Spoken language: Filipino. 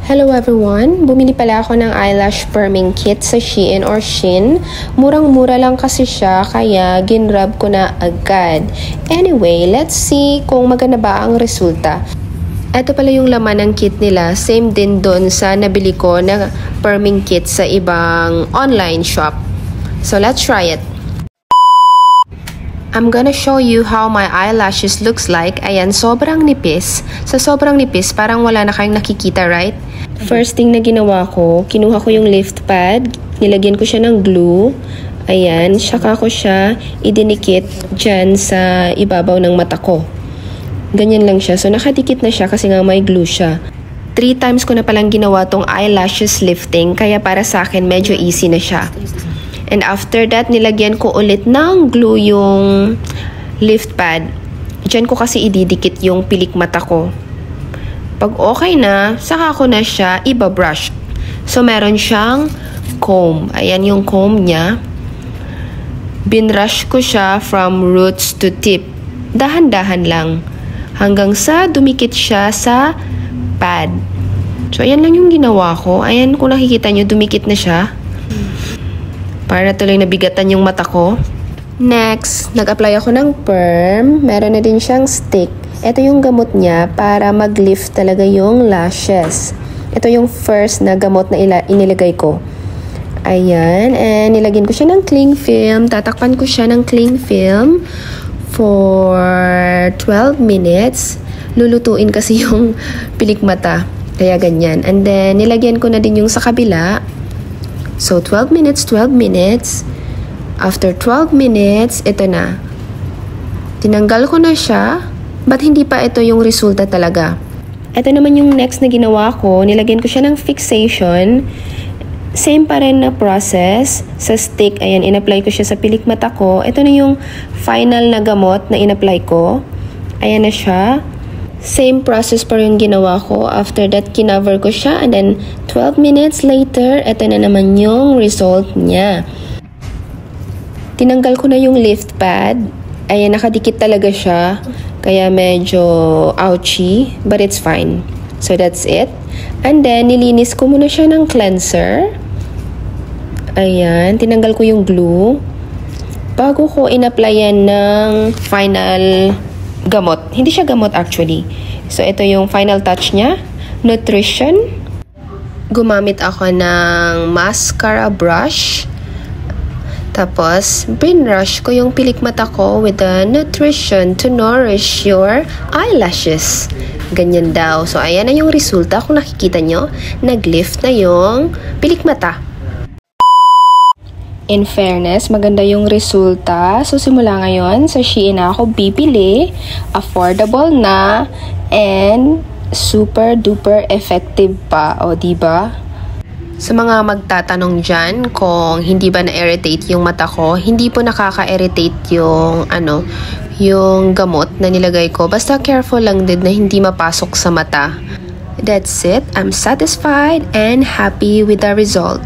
Hello everyone! Bumili pala ako ng eyelash firming kit sa Shein or Shin. Murang-mura lang kasi siya kaya ginrab ko na agad. Anyway, let's see kung maganda ba ang resulta. Ito pala yung laman ng kit nila. Same din doon sa nabili ko na firming kit sa ibang online shop. So let's try it. I'm gonna show you how my eyelashes looks like. Ayan, sobrang nipis. Sa sobrang nipis, parang wala na kayong nakikita, right? First thing na ginawa ko, kinuha ko yung lift pad, nilagyan ko siya ng glue. Ayan, saka ko siya idinikit dyan sa ibabaw ng mata ko. Ganyan lang siya. So, nakadikit na siya kasi nga may glue siya. 3 times ko na palang ginawa tong eyelashes lifting, kaya para sa akin medyo easy na siya. And after that, nilagyan ko ulit ng glue yung lift pad. Diyan ko kasi ididikit yung pilik mata ko. Pag okay na, saka ko na siya ibabrush. So, meron siyang comb. Ayan yung comb niya. Binrush ko siya from roots to tip. Dahan-dahan lang. Hanggang sa dumikit siya sa pad. So, ayan lang yung ginawa ko. Ayan, kung nakikita nyo, dumikit na siya. Para tuloy nabigatan yung mata ko. Next, nag-apply ako ng perm. Meron na din siyang stick. Ito yung gamot niya para mag-lift talaga yung lashes. Ito yung first na gamot na inilagay ko. Ayan. And nilagyan ko siya ng cling film. Tatakpan ko siya ng cling film for 12 minutes. Lulutuin kasi yung pilik mata. Kaya ganyan. And then, nilagyan ko na din yung sa kabila. So, 12 minutes, 12 minutes. After 12 minutes, ito na. Tinanggal ko na siya, but hindi pa ito yung resulta talaga. Ito naman yung next na ginawa ko. Nilagyan ko siya ng fixation. Same pa rin na process. Sa stick, ayan, in-apply ko siya sa pilik mata ko. Ito na yung final na gamot na in-apply ko. Ayan na siya. Same process pa rin ginawa ko. After that, kinover ko siya. And then, 12 minutes later, ito na naman yung result niya. Tinanggal ko na yung lift pad. Ayan, nakadikit talaga siya. Kaya medyo ouchy. But it's fine. So, that's it. And then, nilinis ko muna siya ng cleanser. Ayan, tinanggal ko yung glue. Bago ko in-applyan ng final gamot. Hindi siya gamot actually. So, ito yung final touch niya. Nutrition. Gumamit ako ng mascara brush. Tapos, binrush ko yung pilik mata ko with the nutrition to nourish your eyelashes. Ganyan daw. So, ayan na yung resulta. Kung nakikita nyo, nag-lift na yung pilik mata. In fairness, maganda yung resulta. So, simula ngayon, sa Shein na ako bibili. Affordable na. And, super duper effective pa. O, diba? Sa mga magtatanong dyan kung hindi ba na-irritate yung mata ko, hindi po nakaka-irritate yung, yung gamot na nilagay ko. Basta careful lang din na hindi mapasok sa mata. That's it. I'm satisfied and happy with the result.